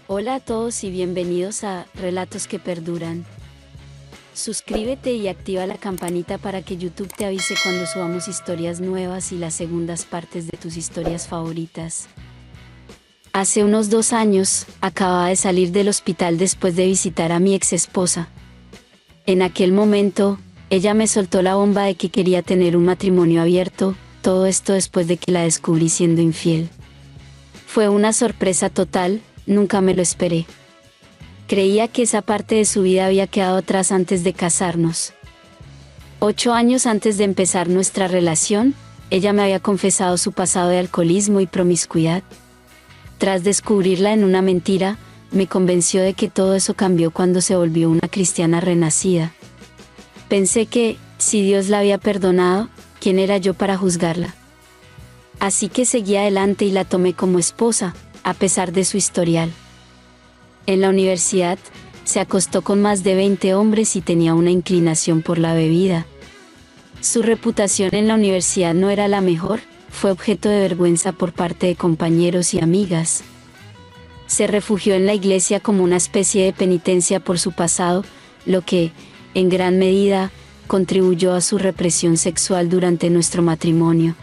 Hola a todos y bienvenidos a Relatos que Perduran. Suscríbete y activa la campanita para que YouTube te avise cuando subamos historias nuevas y las segundas partes de tus historias favoritas. Hace unos 2 años, acababa de salir del hospital después de visitar a mi ex esposa. En aquel momento, ella me soltó la bomba de que quería tener un matrimonio abierto, todo esto después de que la descubrí siendo infiel. Fue una sorpresa total. Nunca me lo esperé. Creía que esa parte de su vida había quedado atrás antes de casarnos. 8 años antes de empezar nuestra relación, ella me había confesado su pasado de alcoholismo y promiscuidad. Tras descubrirla en una mentira, me convenció de que todo eso cambió cuando se volvió una cristiana renacida. Pensé que, si Dios la había perdonado, ¿quién era yo para juzgarla? Así que seguí adelante y la tomé como esposa, a pesar de su historial. En la universidad, se acostó con más de 20 hombres y tenía una inclinación por la bebida. Su reputación en la universidad no era la mejor, fue objeto de vergüenza por parte de compañeros y amigas. Se refugió en la iglesia como una especie de penitencia por su pasado, lo que, en gran medida, contribuyó a su represión sexual durante nuestro matrimonio.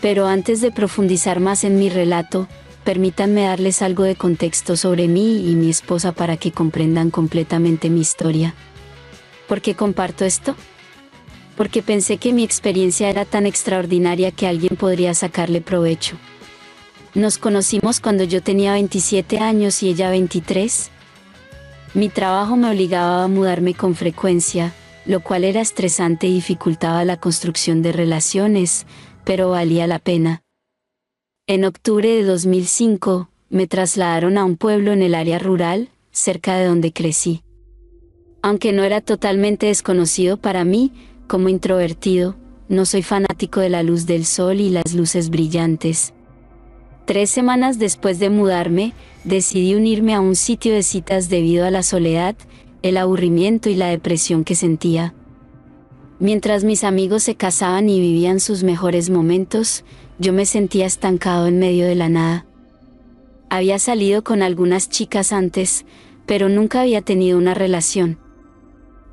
Pero antes de profundizar más en mi relato, permítanme darles algo de contexto sobre mí y mi esposa para que comprendan completamente mi historia. ¿Por qué comparto esto? Porque pensé que mi experiencia era tan extraordinaria que alguien podría sacarle provecho. Nos conocimos cuando yo tenía 27 años y ella 23. Mi trabajo me obligaba a mudarme con frecuencia, lo cual era estresante y dificultaba la construcción de relaciones, pero valía la pena. En octubre de 2005, me trasladaron a un pueblo en el área rural, cerca de donde crecí. Aunque no era totalmente desconocido para mí, como introvertido, no soy fanático de la luz del sol y las luces brillantes. 3 semanas después de mudarme, decidí unirme a un sitio de citas debido a la soledad, el aburrimiento y la depresión que sentía. Mientras mis amigos se casaban y vivían sus mejores momentos, yo me sentía estancado en medio de la nada. Había salido con algunas chicas antes, pero nunca había tenido una relación.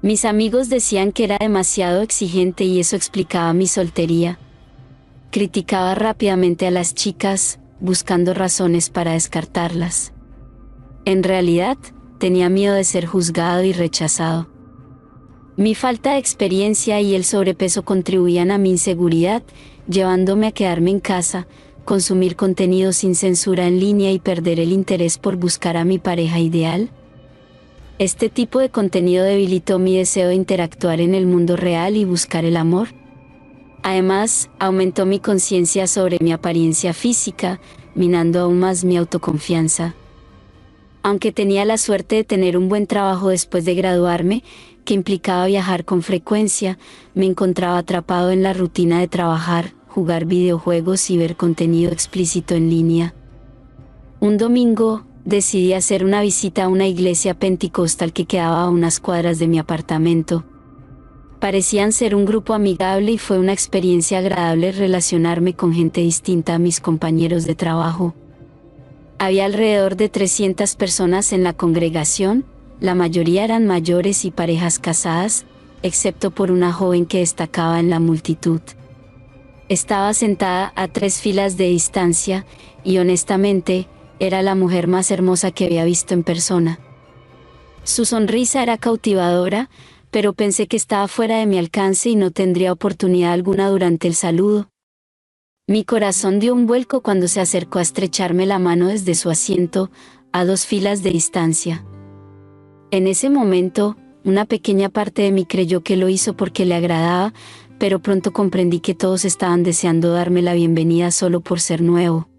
Mis amigos decían que era demasiado exigente y eso explicaba mi soltería. Criticaba rápidamente a las chicas, buscando razones para descartarlas. En realidad, tenía miedo de ser juzgado y rechazado. Mi falta de experiencia y el sobrepeso contribuían a mi inseguridad, llevándome a quedarme en casa, consumir contenido sin censura en línea y perder el interés por buscar a mi pareja ideal. Este tipo de contenido debilitó mi deseo de interactuar en el mundo real y buscar el amor. Además, aumentó mi conciencia sobre mi apariencia física, minando aún más mi autoconfianza. Aunque tenía la suerte de tener un buen trabajo después de graduarme, que implicaba viajar con frecuencia, me encontraba atrapado en la rutina de trabajar, jugar videojuegos y ver contenido explícito en línea. Un domingo, decidí hacer una visita a una iglesia pentecostal que quedaba a unas cuadras de mi apartamento. Parecían ser un grupo amigable y fue una experiencia agradable relacionarme con gente distinta a mis compañeros de trabajo. Había alrededor de 300 personas en la congregación, la mayoría eran mayores y parejas casadas, excepto por una joven que destacaba en la multitud. Estaba sentada a 3 filas de distancia, y honestamente, era la mujer más hermosa que había visto en persona. Su sonrisa era cautivadora, pero pensé que estaba fuera de mi alcance y no tendría oportunidad alguna durante el saludo. Mi corazón dio un vuelco cuando se acercó a estrecharme la mano desde su asiento, a 2 filas de distancia. En ese momento, una pequeña parte de mí creyó que lo hizo porque le agradaba, pero pronto comprendí que todos estaban deseando darme la bienvenida solo por ser nuevo.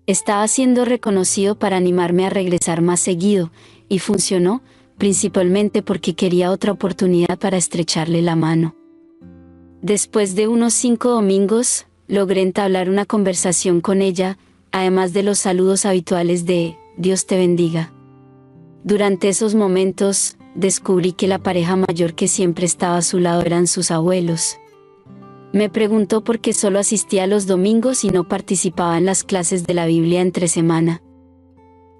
Estaba siendo reconocido para animarme a regresar más seguido, y funcionó, principalmente porque quería otra oportunidad para estrecharle la mano. Después de unos 5 domingos, logré entablar una conversación con ella, además de los saludos habituales de «Dios te bendiga». Durante esos momentos, descubrí que la pareja mayor que siempre estaba a su lado eran sus abuelos. Me preguntó por qué solo asistía los domingos y no participaba en las clases de la Biblia entre semana.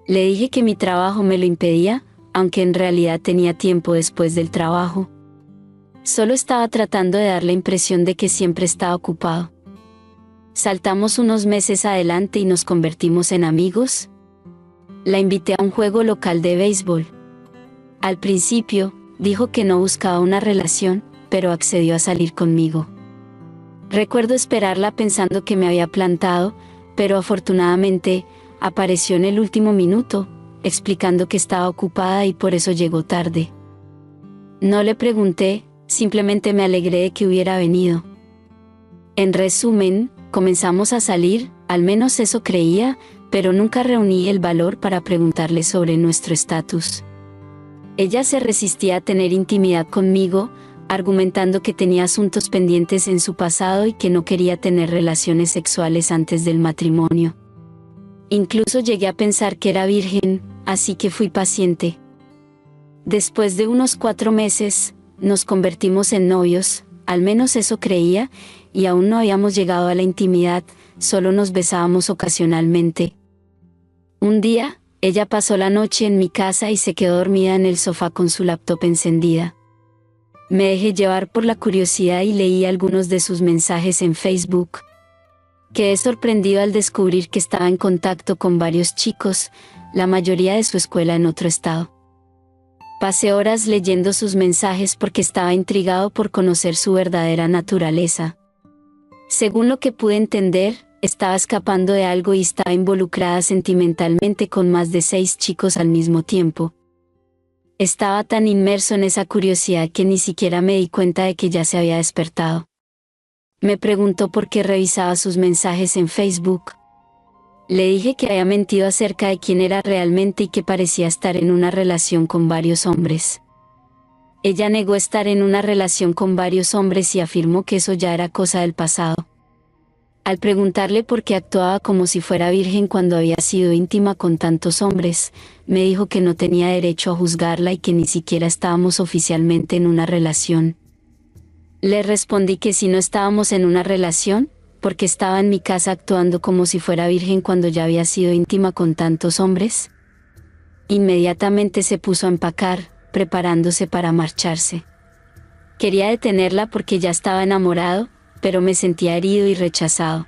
Le dije que mi trabajo me lo impedía, aunque en realidad tenía tiempo después del trabajo. Solo estaba tratando de dar la impresión de que siempre estaba ocupado. Saltamos unos meses adelante y nos convertimos en amigos. La invité a un juego local de béisbol. Al principio, dijo que no buscaba una relación, pero accedió a salir conmigo. Recuerdo esperarla pensando que me había plantado, pero afortunadamente, apareció en el último minuto, explicando que estaba ocupada y por eso llegó tarde. No le pregunté, simplemente me alegré de que hubiera venido. En resumen, comenzamos a salir, al menos eso creía, pero nunca reuní el valor para preguntarle sobre nuestro estatus. Ella se resistía a tener intimidad conmigo, argumentando que tenía asuntos pendientes en su pasado y que no quería tener relaciones sexuales antes del matrimonio. Incluso llegué a pensar que era virgen, así que fui paciente. Después de unos 4 meses, nos convertimos en novios, al menos eso creía, y aún no habíamos llegado a la intimidad, solo nos besábamos ocasionalmente. Un día, ella pasó la noche en mi casa y se quedó dormida en el sofá con su laptop encendida. Me dejé llevar por la curiosidad y leí algunos de sus mensajes en Facebook. Quedé sorprendido al descubrir que estaba en contacto con varios chicos, la mayoría de su escuela en otro estado. Pasé horas leyendo sus mensajes porque estaba intrigado por conocer su verdadera naturaleza. Según lo que pude entender, estaba escapando de algo y estaba involucrada sentimentalmente con más de 6 chicos al mismo tiempo. Estaba tan inmerso en esa curiosidad que ni siquiera me di cuenta de que ya se había despertado. Me preguntó por qué revisaba sus mensajes en Facebook. Le dije que había mentido acerca de quién era realmente y que parecía estar en una relación con varios hombres. Ella negó estar en una relación con varios hombres y afirmó que eso ya era cosa del pasado. Al preguntarle por qué actuaba como si fuera virgen cuando había sido íntima con tantos hombres, me dijo que no tenía derecho a juzgarla y que ni siquiera estábamos oficialmente en una relación. Le respondí que si no estábamos en una relación, porque estaba en mi casa actuando como si fuera virgen cuando ya había sido íntima con tantos hombres. Inmediatamente se puso a empacar, preparándose para marcharse. Quería detenerla porque ya estaba enamorado, pero me sentía herido y rechazado.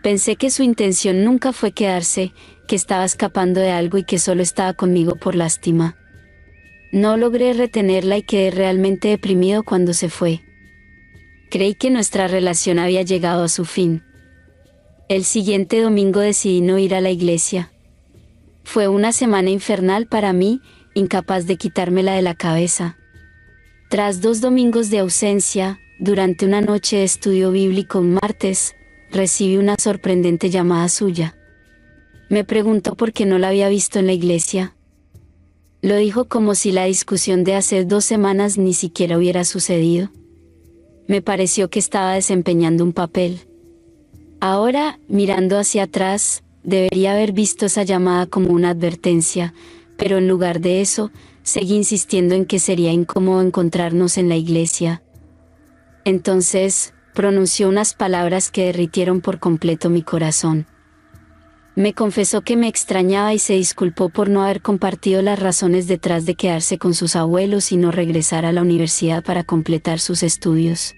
Pensé que su intención nunca fue quedarse, que estaba escapando de algo y que solo estaba conmigo por lástima. No logré retenerla y quedé realmente deprimido cuando se fue. Creí que nuestra relación había llegado a su fin. El siguiente domingo decidí no ir a la iglesia. Fue una semana infernal para mí, incapaz de quitármela de la cabeza. Tras 2 domingos de ausencia, durante una noche de estudio bíblico un martes, recibí una sorprendente llamada suya. Me preguntó por qué no la había visto en la iglesia. Lo dijo como si la discusión de hace 2 semanas ni siquiera hubiera sucedido. Me pareció que estaba desempeñando un papel. Ahora, mirando hacia atrás, debería haber visto esa llamada como una advertencia, pero en lugar de eso, seguí insistiendo en que sería incómodo encontrarnos en la iglesia. Entonces, pronunció unas palabras que derritieron por completo mi corazón. Me confesó que me extrañaba y se disculpó por no haber compartido las razones detrás de quedarse con sus abuelos y no regresar a la universidad para completar sus estudios.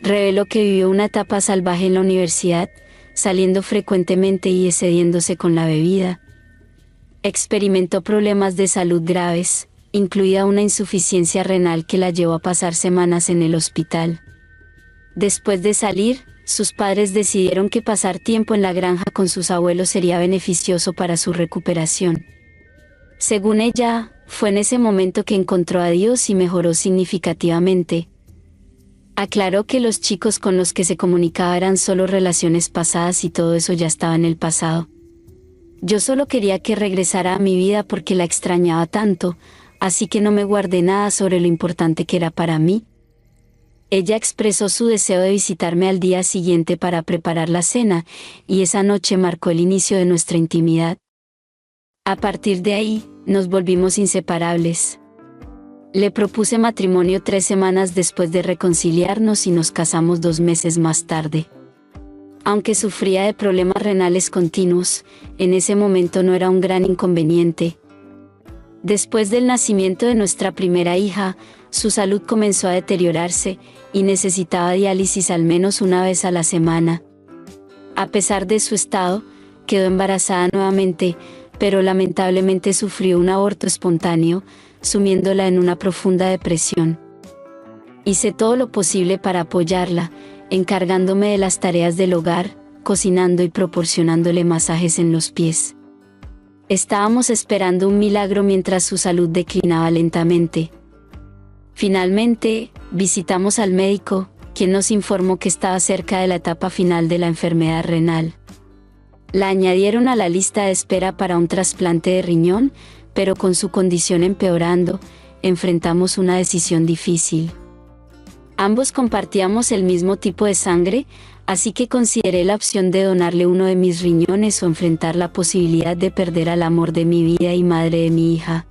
Reveló que vivió una etapa salvaje en la universidad, saliendo frecuentemente y excediéndose con la bebida. Experimentó problemas de salud graves, incluida una insuficiencia renal que la llevó a pasar semanas en el hospital. Después de salir, sus padres decidieron que pasar tiempo en la granja con sus abuelos sería beneficioso para su recuperación. Según ella, fue en ese momento que encontró a Dios y mejoró significativamente. Aclaró que los chicos con los que se comunicaba eran solo relaciones pasadas y todo eso ya estaba en el pasado. Yo solo quería que regresara a mi vida porque la extrañaba tanto, así que no me guardé nada sobre lo importante que era para mí. Ella expresó su deseo de visitarme al día siguiente para preparar la cena, y esa noche marcó el inicio de nuestra intimidad. A partir de ahí, nos volvimos inseparables. Le propuse matrimonio 3 semanas después de reconciliarnos y nos casamos 2 meses más tarde. Aunque sufría de problemas renales continuos, en ese momento no era un gran inconveniente. Después del nacimiento de nuestra primera hija, su salud comenzó a deteriorarse, y necesitaba diálisis al menos una vez a la semana. A pesar de su estado, quedó embarazada nuevamente, pero lamentablemente sufrió un aborto espontáneo, sumiéndola en una profunda depresión. Hice todo lo posible para apoyarla, encargándome de las tareas del hogar, cocinando y proporcionándole masajes en los pies. Estábamos esperando un milagro mientras su salud declinaba lentamente. Finalmente, visitamos al médico, quien nos informó que estaba cerca de la etapa final de la enfermedad renal. La añadieron a la lista de espera para un trasplante de riñón, pero con su condición empeorando, enfrentamos una decisión difícil. Ambos compartíamos el mismo tipo de sangre, así que consideré la opción de donarle uno de mis riñones o enfrentar la posibilidad de perder al amor de mi vida y madre de mi hija.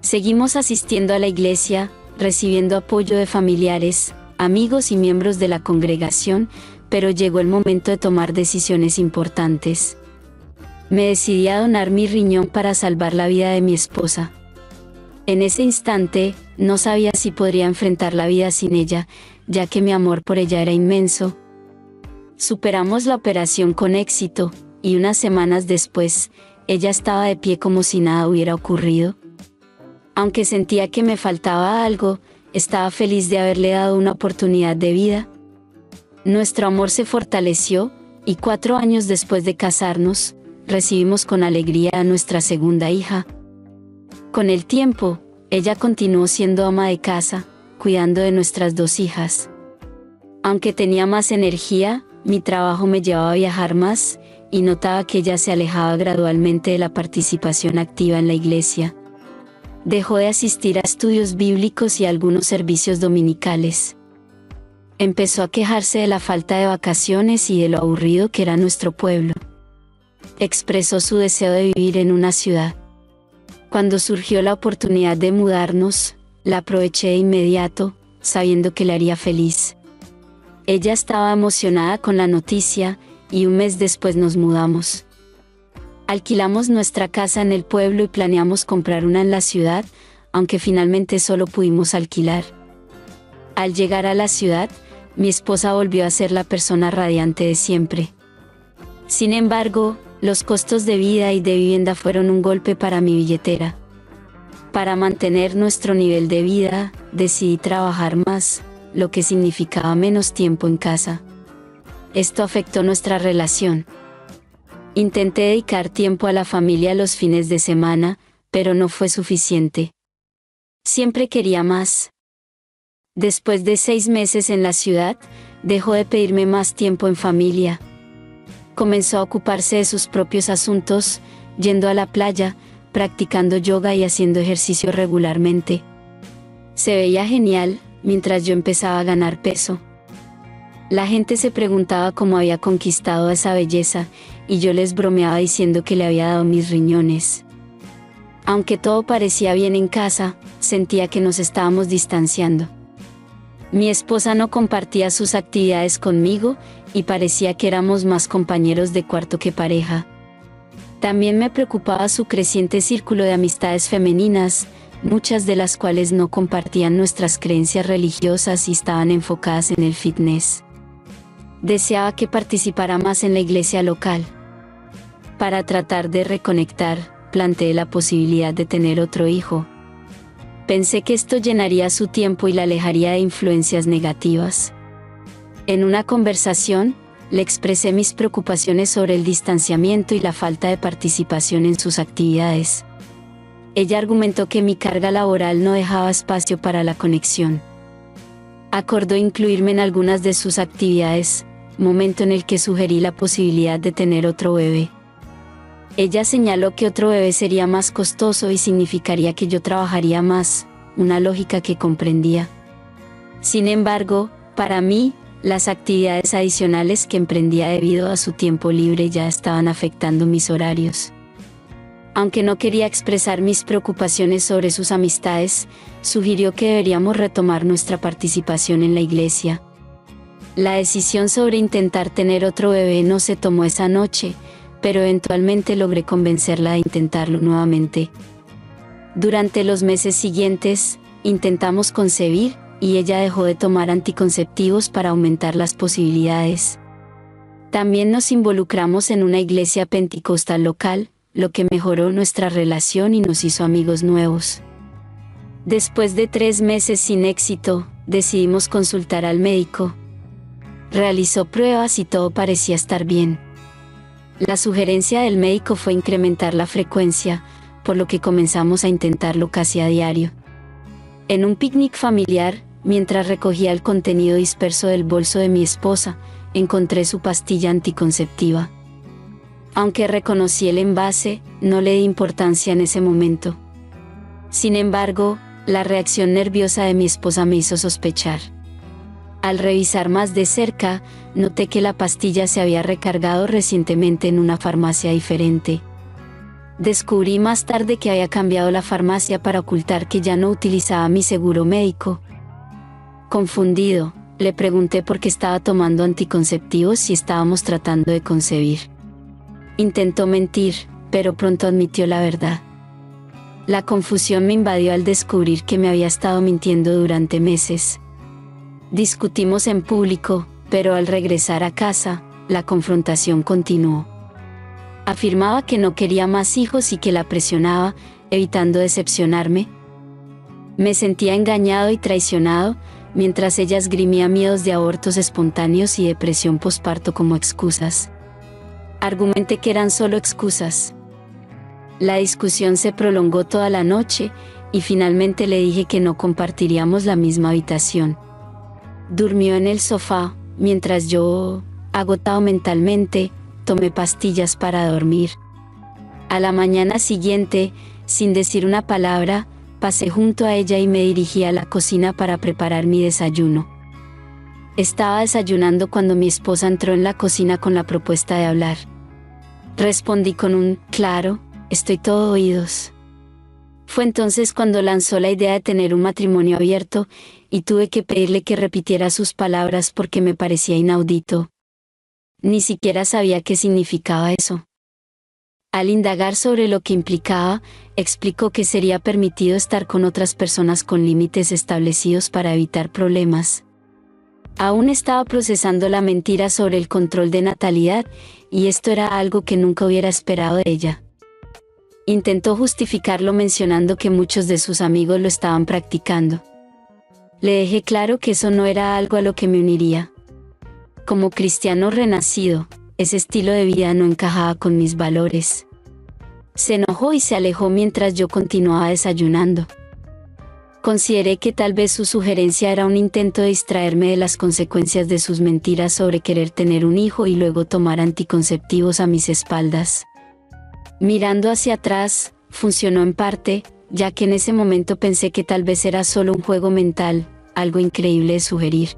Seguimos asistiendo a la iglesia, recibiendo apoyo de familiares, amigos y miembros de la congregación, pero llegó el momento de tomar decisiones importantes. Me decidí a donar mi riñón para salvar la vida de mi esposa. En ese instante, no sabía si podría enfrentar la vida sin ella, ya que mi amor por ella era inmenso. Superamos la operación con éxito, y unas semanas después, ella estaba de pie como si nada hubiera ocurrido. Aunque sentía que me faltaba algo, estaba feliz de haberle dado una oportunidad de vida. Nuestro amor se fortaleció, y 4 años después de casarnos, recibimos con alegría a nuestra segunda hija. Con el tiempo, ella continuó siendo ama de casa, cuidando de nuestras 2 hijas. Aunque tenía más energía, mi trabajo me llevaba a viajar más, y notaba que ella se alejaba gradualmente de la participación activa en la iglesia. Dejó de asistir a estudios bíblicos y algunos servicios dominicales. Empezó a quejarse de la falta de vacaciones y de lo aburrido que era nuestro pueblo. Expresó su deseo de vivir en una ciudad. Cuando surgió la oportunidad de mudarnos, la aproveché de inmediato, sabiendo que le haría feliz. Ella estaba emocionada con la noticia, y un mes después nos mudamos. Alquilamos nuestra casa en el pueblo y planeamos comprar una en la ciudad, aunque finalmente solo pudimos alquilar. Al llegar a la ciudad, mi esposa volvió a ser la persona radiante de siempre. Sin embargo, los costos de vida y de vivienda fueron un golpe para mi billetera. Para mantener nuestro nivel de vida, decidí trabajar más, lo que significaba menos tiempo en casa. Esto afectó nuestra relación. Intenté dedicar tiempo a la familia los fines de semana, pero no fue suficiente. Siempre quería más. Después de 6 meses en la ciudad, dejó de pedirme más tiempo en familia. Comenzó a ocuparse de sus propios asuntos, yendo a la playa, practicando yoga y haciendo ejercicio regularmente. Se veía genial, mientras yo empezaba a ganar peso. La gente se preguntaba cómo había conquistado esa belleza, y yo les bromeaba diciendo que le había dado mis riñones. Aunque todo parecía bien en casa, sentía que nos estábamos distanciando. Mi esposa no compartía sus actividades conmigo, y parecía que éramos más compañeros de cuarto que pareja. También me preocupaba su creciente círculo de amistades femeninas, muchas de las cuales no compartían nuestras creencias religiosas y estaban enfocadas en el fitness. Deseaba que participara más en la iglesia local. Para tratar de reconectar, planteé la posibilidad de tener otro hijo. Pensé que esto llenaría su tiempo y la alejaría de influencias negativas. En una conversación, le expresé mis preocupaciones sobre el distanciamiento y la falta de participación en sus actividades. Ella argumentó que mi carga laboral no dejaba espacio para la conexión. Acordó incluirme en algunas de sus actividades, momento en el que sugerí la posibilidad de tener otro bebé. Ella señaló que otro bebé sería más costoso y significaría que yo trabajaría más, una lógica que comprendía. Sin embargo, para mí, las actividades adicionales que emprendía debido a su tiempo libre ya estaban afectando mis horarios. Aunque no quería expresar mis preocupaciones sobre sus amistades, sugirió que deberíamos retomar nuestra participación en la iglesia. La decisión sobre intentar tener otro bebé no se tomó esa noche, pero eventualmente logré convencerla de intentarlo nuevamente. Durante los meses siguientes, intentamos concebir, y ella dejó de tomar anticonceptivos para aumentar las posibilidades. También nos involucramos en una iglesia pentecostal local, lo que mejoró nuestra relación y nos hizo amigos nuevos. Después de 3 meses sin éxito, decidimos consultar al médico. Realizó pruebas y todo parecía estar bien. La sugerencia del médico fue incrementar la frecuencia, por lo que comenzamos a intentarlo casi a diario. En un picnic familiar, mientras recogía el contenido disperso del bolso de mi esposa, encontré su pastilla anticonceptiva. Aunque reconocí el envase, no le di importancia en ese momento. Sin embargo, la reacción nerviosa de mi esposa me hizo sospechar. Al revisar más de cerca, noté que la pastilla se había recargado recientemente en una farmacia diferente. Descubrí más tarde que había cambiado la farmacia para ocultar que ya no utilizaba mi seguro médico. Confundido, le pregunté por qué estaba tomando anticonceptivos si estábamos tratando de concebir. Intentó mentir, pero pronto admitió la verdad. La confusión me invadió al descubrir que me había estado mintiendo durante meses. Discutimos en público, pero al regresar a casa, la confrontación continuó. Afirmaba que no quería más hijos y que la presionaba, evitando decepcionarme. Me sentía engañado y traicionado, mientras ella esgrimía miedos de abortos espontáneos y depresión posparto como excusas. Argumenté que eran solo excusas. La discusión se prolongó toda la noche, y finalmente le dije que no compartiríamos la misma habitación. Durmió en el sofá, mientras yo, agotado mentalmente, tomé pastillas para dormir. A la mañana siguiente, sin decir una palabra, pasé junto a ella y me dirigí a la cocina para preparar mi desayuno. Estaba desayunando cuando mi esposa entró en la cocina con la propuesta de hablar. Respondí con un «claro, estoy todo oídos». Fue entonces cuando lanzó la idea de tener un matrimonio abierto, y tuve que pedirle que repitiera sus palabras porque me parecía inaudito. Ni siquiera sabía qué significaba eso. Al indagar sobre lo que implicaba, explicó que sería permitido estar con otras personas con límites establecidos para evitar problemas. Aún estaba procesando la mentira sobre el control de natalidad, y esto era algo que nunca hubiera esperado de ella. Intentó justificarlo mencionando que muchos de sus amigos lo estaban practicando. Le dejé claro que eso no era algo a lo que me uniría. Como cristiano renacido, ese estilo de vida no encajaba con mis valores. Se enojó y se alejó mientras yo continuaba desayunando. Consideré que tal vez su sugerencia era un intento de distraerme de las consecuencias de sus mentiras sobre querer tener un hijo y luego tomar anticonceptivos a mis espaldas. Mirando hacia atrás, funcionó en parte, ya que en ese momento pensé que tal vez era solo un juego mental, algo increíble de sugerir.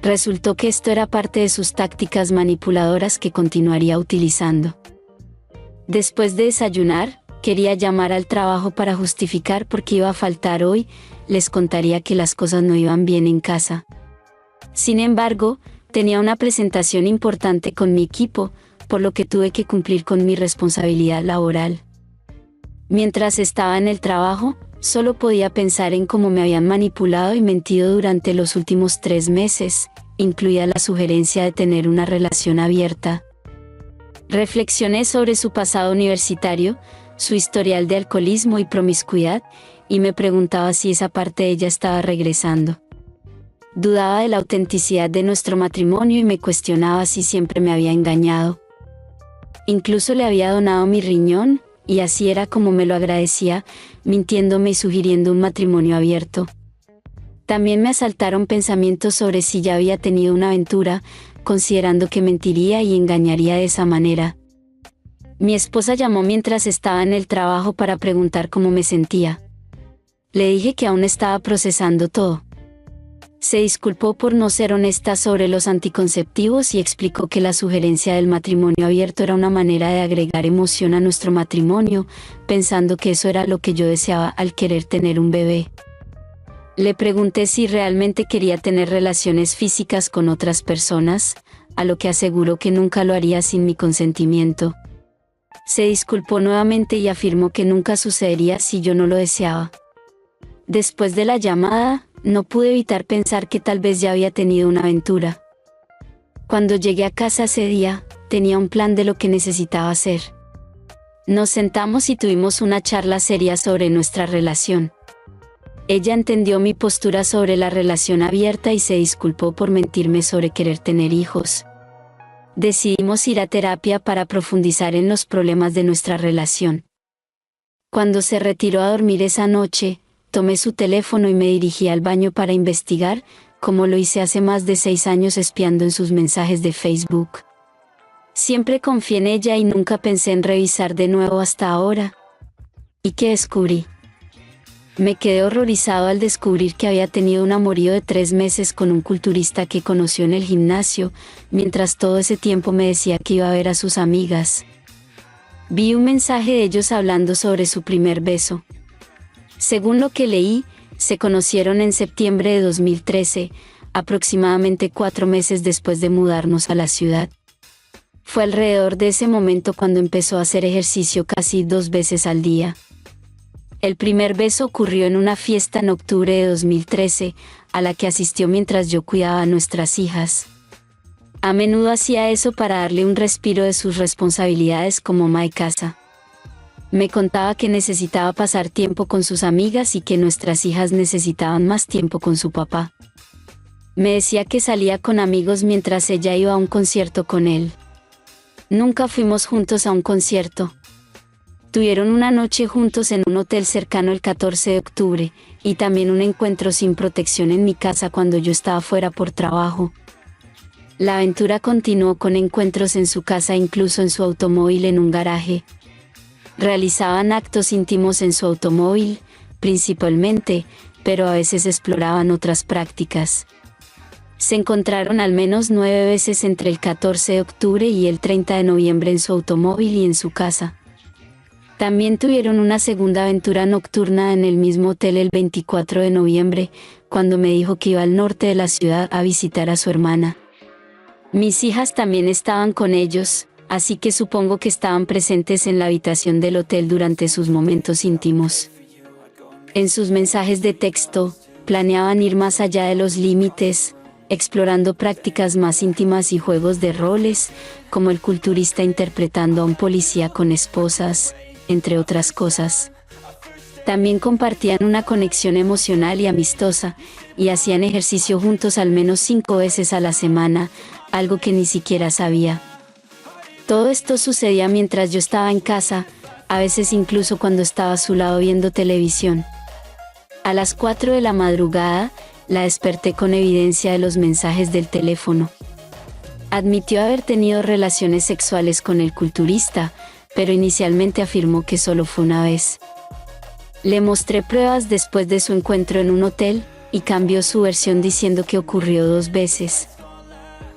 Resultó que esto era parte de sus tácticas manipuladoras que continuaría utilizando. Después de desayunar, quería llamar al trabajo para justificar por qué iba a faltar hoy, les contaría que las cosas no iban bien en casa. Sin embargo, tenía una presentación importante con mi equipo, por lo que tuve que cumplir con mi responsabilidad laboral. Mientras estaba en el trabajo, solo podía pensar en cómo me habían manipulado y mentido durante los últimos 3 meses, incluida la sugerencia de tener una relación abierta. Reflexioné sobre su pasado universitario, su historial de alcoholismo y promiscuidad, y me preguntaba si esa parte de ella estaba regresando. Dudaba de la autenticidad de nuestro matrimonio y me cuestionaba si siempre me había engañado. Incluso le había donado mi riñón, y así era como me lo agradecía, mintiéndome y sugiriendo un matrimonio abierto. También me asaltaron pensamientos sobre si ya había tenido una aventura, considerando que mentiría y engañaría de esa manera. Mi esposa llamó mientras estaba en el trabajo para preguntar cómo me sentía. Le dije que aún estaba procesando todo. Se disculpó por no ser honesta sobre los anticonceptivos y explicó que la sugerencia del matrimonio abierto era una manera de agregar emoción a nuestro matrimonio, pensando que eso era lo que yo deseaba al querer tener un bebé. Le pregunté si realmente quería tener relaciones físicas con otras personas, a lo que aseguró que nunca lo haría sin mi consentimiento. Se disculpó nuevamente y afirmó que nunca sucedería si yo no lo deseaba. Después de la llamada, no pude evitar pensar que tal vez ya había tenido una aventura. Cuando llegué a casa ese día, tenía un plan de lo que necesitaba hacer. Nos sentamos y tuvimos una charla seria sobre nuestra relación. Ella entendió mi postura sobre la relación abierta y se disculpó por mentirme sobre querer tener hijos. Decidimos ir a terapia para profundizar en los problemas de nuestra relación. Cuando se retiró a dormir esa noche, tomé su teléfono y me dirigí al baño para investigar, como lo hice hace más de 6 años espiando en sus mensajes de Facebook. Siempre confié en ella y nunca pensé en revisar de nuevo hasta ahora. ¿Y qué descubrí? Me quedé horrorizado al descubrir que había tenido un amorío de 3 meses con un culturista que conoció en el gimnasio, mientras todo ese tiempo me decía que iba a ver a sus amigas. Vi un mensaje de ellos hablando sobre su primer beso. Según lo que leí, se conocieron en septiembre de 2013, aproximadamente 4 meses después de mudarnos a la ciudad. Fue alrededor de ese momento cuando empezó a hacer ejercicio casi 2 veces al día. El primer beso ocurrió en una fiesta en octubre de 2013, a la que asistió mientras yo cuidaba a nuestras hijas. A menudo hacía eso para darle un respiro de sus responsabilidades como ama de casa. Me contaba que necesitaba pasar tiempo con sus amigas y que nuestras hijas necesitaban más tiempo con su papá. Me decía que salía con amigos mientras ella iba a un concierto con él. Nunca fuimos juntos a un concierto. Tuvieron una noche juntos en un hotel cercano el 14 de octubre, y también un encuentro sin protección en mi casa cuando yo estaba fuera por trabajo. La aventura continuó con encuentros en su casa, incluso en su automóvil en un garaje. Realizaban actos íntimos en su automóvil, principalmente, pero a veces exploraban otras prácticas. Se encontraron al menos 9 veces entre el 14 de octubre y el 30 de noviembre en su automóvil y en su casa. También tuvieron una segunda aventura nocturna en el mismo hotel el 24 de noviembre, cuando me dijo que iba al norte de la ciudad a visitar a su hermana. Mis hijas también estaban con ellos, así que supongo que estaban presentes en la habitación del hotel durante sus momentos íntimos. En sus mensajes de texto, planeaban ir más allá de los límites, explorando prácticas más íntimas y juegos de roles, como el culturista interpretando a un policía con esposas, entre otras cosas. También compartían una conexión emocional y amistosa, y hacían ejercicio juntos al menos 5 veces a la semana, algo que ni siquiera sabía. Todo esto sucedía mientras yo estaba en casa, a veces incluso cuando estaba a su lado viendo televisión. A las 4 de la madrugada, la desperté con evidencia de los mensajes del teléfono. Admitió haber tenido relaciones sexuales con el culturista, pero inicialmente afirmó que solo fue una vez. Le mostré pruebas después de su encuentro en un hotel, y cambió su versión diciendo que ocurrió 2 veces.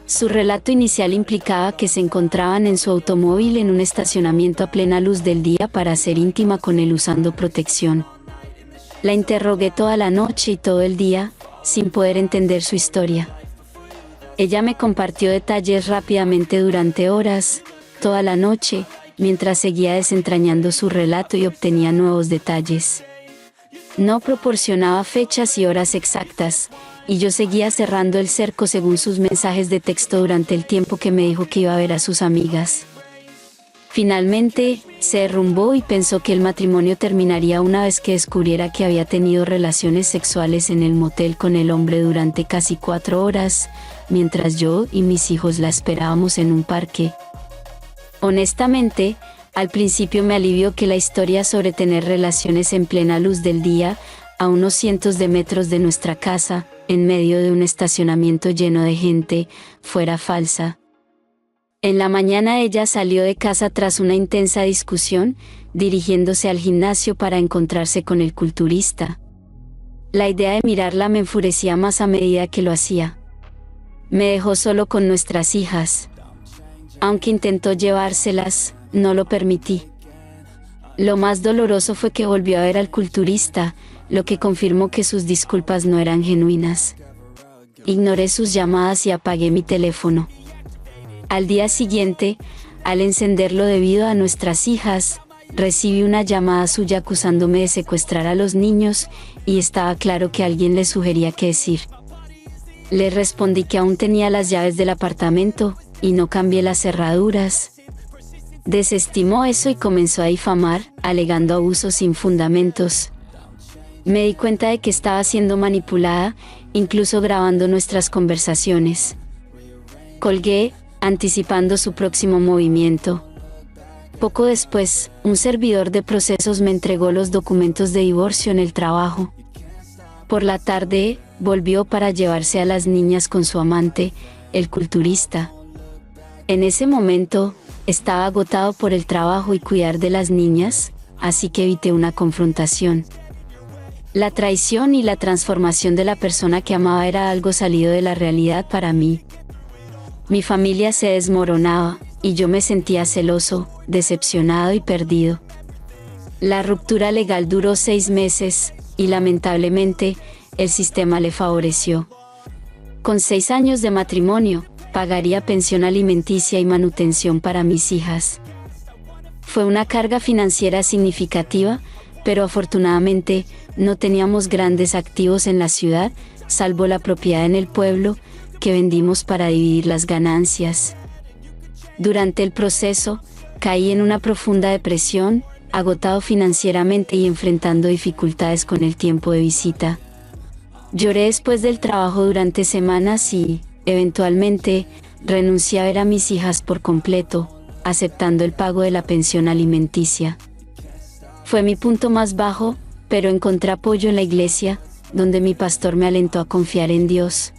Su relato inicial implicaba que se encontraban en su automóvil en un estacionamiento a plena luz del día para ser íntima con él usando protección. La interrogué toda la noche y todo el día, sin poder entender su historia. Ella me compartió detalles rápidamente durante horas, toda la noche, mientras seguía desentrañando su relato y obtenía nuevos detalles. No proporcionaba fechas y horas exactas, y yo seguía cerrando el cerco según sus mensajes de texto durante el tiempo que me dijo que iba a ver a sus amigas. Finalmente, se derrumbó y pensó que el matrimonio terminaría una vez que descubriera que había tenido relaciones sexuales en el motel con el hombre durante casi 4 horas, mientras yo y mis hijos la esperábamos en un parque. Honestamente, al principio me alivió que la historia sobre tener relaciones en plena luz del día, a unos cientos de metros de nuestra casa, en medio de un estacionamiento lleno de gente, fuera falsa. En la mañana ella salió de casa tras una intensa discusión, dirigiéndose al gimnasio para encontrarse con el culturista. La idea de mirarla me enfurecía más a medida que lo hacía. Me dejó solo con nuestras hijas. Aunque intentó llevárselas, no lo permití. Lo más doloroso fue que volvió a ver al culturista, lo que confirmó que sus disculpas no eran genuinas. Ignoré sus llamadas y apagué mi teléfono. Al día siguiente, al encenderlo debido a nuestras hijas, recibí una llamada suya acusándome de secuestrar a los niños, y estaba claro que alguien le sugería qué decir. Le respondí que aún tenía las llaves del apartamento, y no cambié las cerraduras. Desestimó eso y comenzó a difamar, alegando abusos sin fundamentos. Me di cuenta de que estaba siendo manipulada, incluso grabando nuestras conversaciones. Colgué, anticipando su próximo movimiento. Poco después, un servidor de procesos me entregó los documentos de divorcio en el trabajo. Por la tarde, volvió para llevarse a las niñas con su amante, el culturista. En ese momento, estaba agotado por el trabajo y cuidar de las niñas, así que evité una confrontación. La traición y la transformación de la persona que amaba era algo salido de la realidad para mí. Mi familia se desmoronaba, y yo me sentía celoso, decepcionado y perdido. La ruptura legal duró 6 meses, y lamentablemente, el sistema le favoreció. Con 6 años de matrimonio, pagaría pensión alimenticia y manutención para mis hijas. Fue una carga financiera significativa, pero afortunadamente, no teníamos grandes activos en la ciudad, salvo la propiedad en el pueblo, que vendimos para dividir las ganancias. Durante el proceso, caí en una profunda depresión, agotado financieramente y enfrentando dificultades con el tiempo de visita. Lloré después del trabajo durante semanas y, eventualmente, renuncié a ver a mis hijas por completo, aceptando el pago de la pensión alimenticia. Fue mi punto más bajo, pero encontré apoyo en la iglesia, donde mi pastor me alentó a confiar en Dios.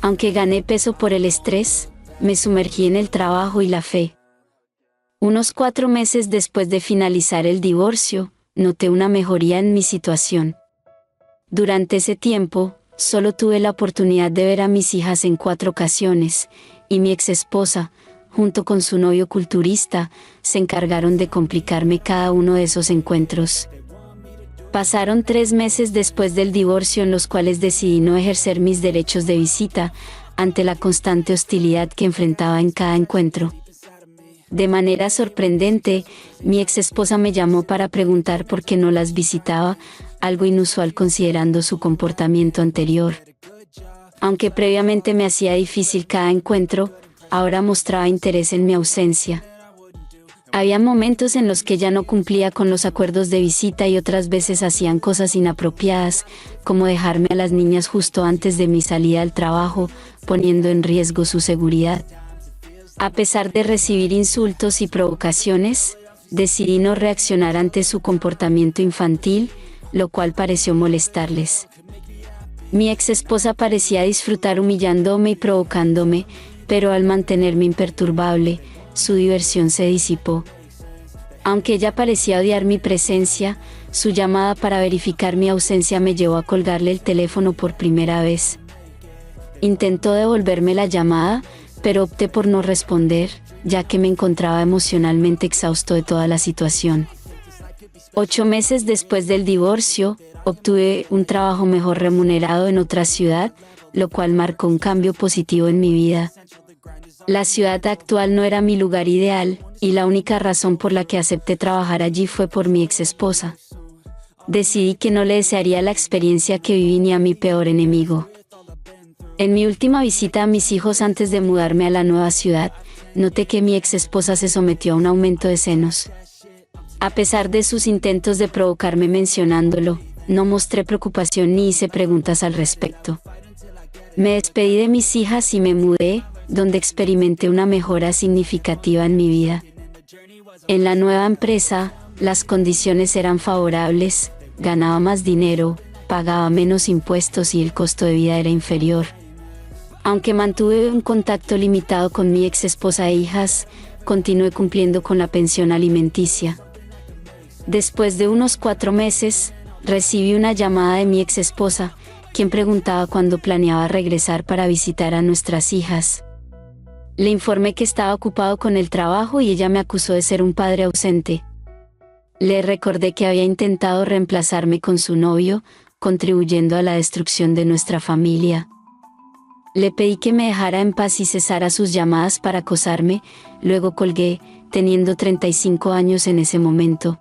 Aunque gané peso por el estrés, me sumergí en el trabajo y la fe. Unos 4 meses después de finalizar el divorcio, noté una mejoría en mi situación. Durante ese tiempo, solo tuve la oportunidad de ver a mis hijas en 4 ocasiones, y mi exesposa, junto con su novio culturista, se encargaron de complicarme cada uno de esos encuentros. Pasaron 3 meses después del divorcio en los cuales decidí no ejercer mis derechos de visita, ante la constante hostilidad que enfrentaba en cada encuentro. De manera sorprendente, mi exesposa me llamó para preguntar por qué no las visitaba, algo inusual considerando su comportamiento anterior. Aunque previamente me hacía difícil cada encuentro, ahora mostraba interés en mi ausencia. Había momentos en los que ella no cumplía con los acuerdos de visita y otras veces hacían cosas inapropiadas, como dejarme a las niñas justo antes de mi salida al trabajo, poniendo en riesgo su seguridad. A pesar de recibir insultos y provocaciones, decidí no reaccionar ante su comportamiento infantil, lo cual pareció molestarles. Mi exesposa parecía disfrutar humillándome y provocándome, pero al mantenerme imperturbable, su diversión se disipó. Aunque ella parecía odiar mi presencia, su llamada para verificar mi ausencia me llevó a colgarle el teléfono por primera vez. Intentó devolverme la llamada, pero opté por no responder, ya que me encontraba emocionalmente exhausto de toda la situación. 8 meses después del divorcio, obtuve un trabajo mejor remunerado en otra ciudad, lo cual marcó un cambio positivo en mi vida. La ciudad actual no era mi lugar ideal, y la única razón por la que acepté trabajar allí fue por mi exesposa. Decidí que no le desearía la experiencia que viví ni a mi peor enemigo. En mi última visita a mis hijos antes de mudarme a la nueva ciudad, noté que mi exesposa se sometió a un aumento de senos. A pesar de sus intentos de provocarme mencionándolo, no mostré preocupación ni hice preguntas al respecto. Me despedí de mis hijas y me mudé, donde experimenté una mejora significativa en mi vida. En la nueva empresa, las condiciones eran favorables, ganaba más dinero, pagaba menos impuestos y el costo de vida era inferior. Aunque mantuve un contacto limitado con mi ex esposa e hijas, continué cumpliendo con la pensión alimenticia. Después de unos 4 meses, recibí una llamada de mi ex esposa, quien preguntaba cuándo planeaba regresar para visitar a nuestras hijas. Le informé que estaba ocupado con el trabajo y ella me acusó de ser un padre ausente. Le recordé que había intentado reemplazarme con su novio, contribuyendo a la destrucción de nuestra familia. Le pedí que me dejara en paz y cesara sus llamadas para acosarme, luego colgué, teniendo 35 años en ese momento.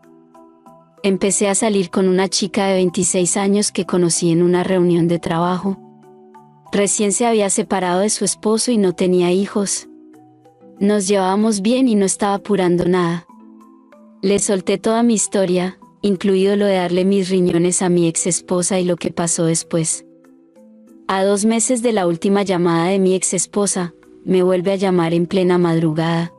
Empecé a salir con una chica de 26 años que conocí en una reunión de trabajo. Recién se había separado de su esposo y no tenía hijos. Nos llevábamos bien y no estaba apurando nada. Le solté toda mi historia, incluido lo de darle mis riñones a mi ex esposa y lo que pasó después. A 2 meses de la última llamada de mi ex esposa, me vuelve a llamar en plena madrugada.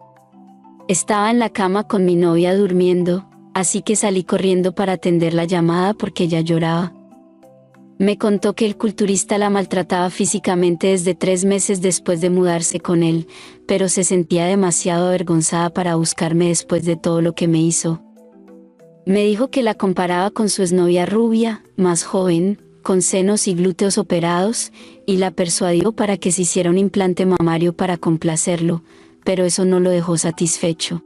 Estaba en la cama con mi novia durmiendo, así que salí corriendo para atender la llamada porque ella lloraba. Me contó que el culturista la maltrataba físicamente desde 3 meses después de mudarse con él, pero se sentía demasiado avergonzada para buscarme después de todo lo que me hizo. Me dijo que la comparaba con su exnovia rubia, más joven, con senos y glúteos operados, y la persuadió para que se hiciera un implante mamario para complacerlo, pero eso no lo dejó satisfecho.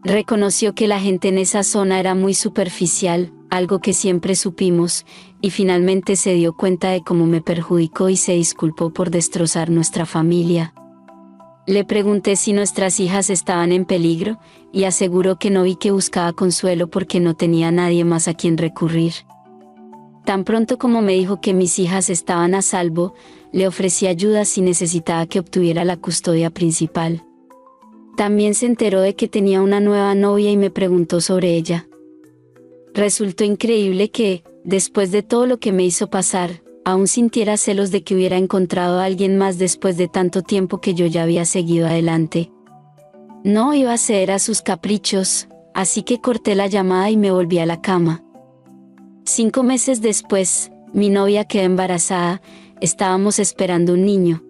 Reconoció que la gente en esa zona era muy superficial, algo que siempre supimos, y finalmente se dio cuenta de cómo me perjudicó y se disculpó por destrozar nuestra familia. Le pregunté si nuestras hijas estaban en peligro, y aseguró que no vi que buscaba consuelo porque no tenía nadie más a quien recurrir. Tan pronto como me dijo que mis hijas estaban a salvo, le ofrecí ayuda si necesitaba que obtuviera la custodia principal. También se enteró de que tenía una nueva novia y me preguntó sobre ella. Resultó increíble que, después de todo lo que me hizo pasar, aún sintiera celos de que hubiera encontrado a alguien más después de tanto tiempo que yo ya había seguido adelante. No iba a ceder a sus caprichos, así que corté la llamada y me volví a la cama. 5 meses después, mi novia quedó embarazada, estábamos esperando un niño.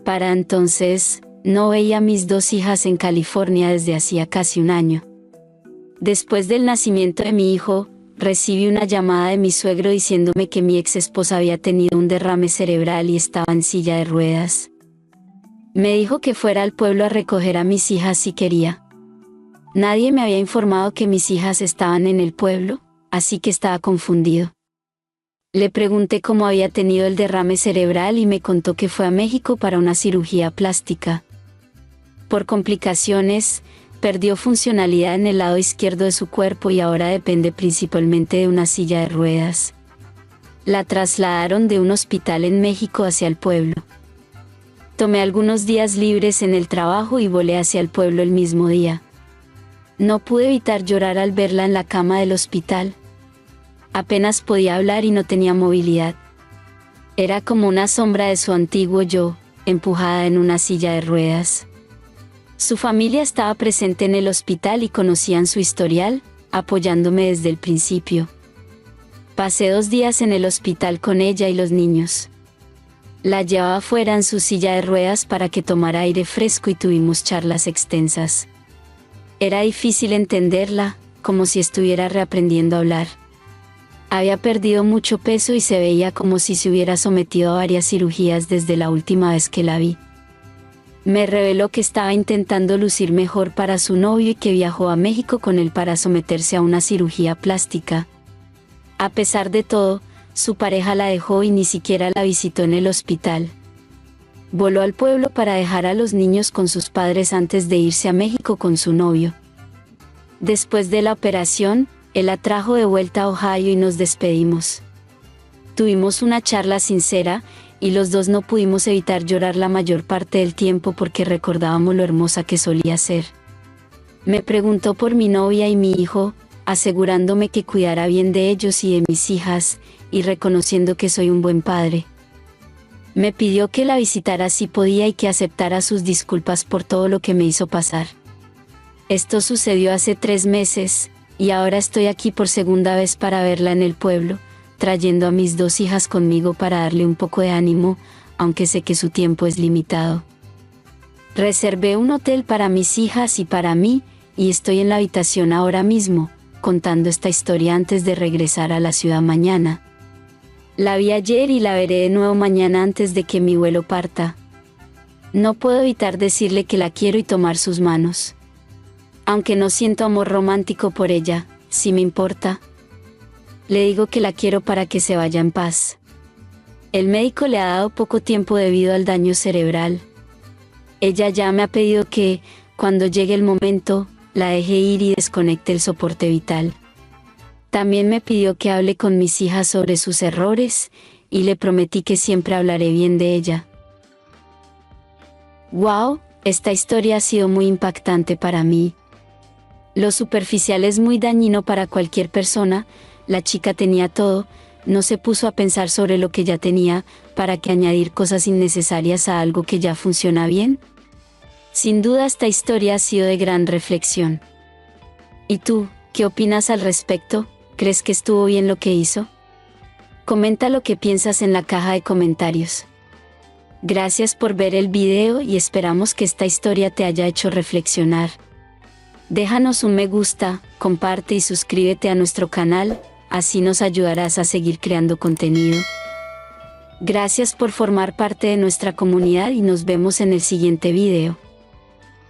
Para entonces, no veía a mis 2 hijas en California desde hacía casi un año. Después del nacimiento de mi hijo, recibí una llamada de mi suegro diciéndome que mi ex esposa había tenido un derrame cerebral y estaba en silla de ruedas. Me dijo que fuera al pueblo a recoger a mis hijas si quería. Nadie me había informado que mis hijas estaban en el pueblo, así que estaba confundido. Le pregunté cómo había tenido el derrame cerebral y me contó que fue a México para una cirugía plástica. Por complicaciones, perdió funcionalidad en el lado izquierdo de su cuerpo y ahora depende principalmente de una silla de ruedas. La trasladaron de un hospital en México hacia el pueblo. Tomé algunos días libres en el trabajo y volé hacia el pueblo el mismo día. No pude evitar llorar al verla en la cama del hospital. Apenas podía hablar y no tenía movilidad. Era como una sombra de su antiguo yo, empujada en una silla de ruedas. Su familia estaba presente en el hospital y conocían su historial, apoyándome desde el principio. Pasé 2 días en el hospital con ella y los niños. La llevaba afuera en su silla de ruedas para que tomara aire fresco y tuvimos charlas extensas. Era difícil entenderla, como si estuviera reaprendiendo a hablar. Había perdido mucho peso y se veía como si se hubiera sometido a varias cirugías desde la última vez que la vi. Me reveló que estaba intentando lucir mejor para su novio y que viajó a México con él para someterse a una cirugía plástica. A pesar de todo, su pareja la dejó y ni siquiera la visitó en el hospital. Voló al pueblo para dejar a los niños con sus padres antes de irse a México con su novio. Después de la operación, él la trajo de vuelta a Ohio y nos despedimos. Tuvimos una charla sincera, y los dos no pudimos evitar llorar la mayor parte del tiempo porque recordábamos lo hermosa que solía ser. Me preguntó por mi novia y mi hijo, asegurándome que cuidara bien de ellos y de mis hijas, y reconociendo que soy un buen padre. Me pidió que la visitara si podía y que aceptara sus disculpas por todo lo que me hizo pasar. Esto sucedió hace 3 meses, y ahora estoy aquí por segunda vez para verla en el pueblo, trayendo a mis 2 hijas conmigo para darle un poco de ánimo, aunque sé que su tiempo es limitado. Reservé un hotel para mis hijas y para mí, y estoy en la habitación ahora mismo, contando esta historia antes de regresar a la ciudad mañana. La vi ayer y la veré de nuevo mañana antes de que mi vuelo parta. No puedo evitar decirle que la quiero y tomar sus manos. Aunque no siento amor romántico por ella, sí me importa. Le digo que la quiero para que se vaya en paz. El médico le ha dado poco tiempo debido al daño cerebral. Ella ya me ha pedido que, cuando llegue el momento, la deje ir y desconecte el soporte vital. También me pidió que hable con mis hijas sobre sus errores, y le prometí que siempre hablaré bien de ella. ¡Wow! Esta historia ha sido muy impactante para mí. Lo superficial es muy dañino para cualquier persona. La chica tenía todo, no se puso a pensar sobre lo que ya tenía, ¿para qué añadir cosas innecesarias a algo que ya funciona bien? Sin duda esta historia ha sido de gran reflexión. ¿Y tú, qué opinas al respecto? ¿Crees que estuvo bien lo que hizo? Comenta lo que piensas en la caja de comentarios. Gracias por ver el video y esperamos que esta historia te haya hecho reflexionar. Déjanos un me gusta, comparte y suscríbete a nuestro canal, así nos ayudarás a seguir creando contenido. Gracias por formar parte de nuestra comunidad y nos vemos en el siguiente video.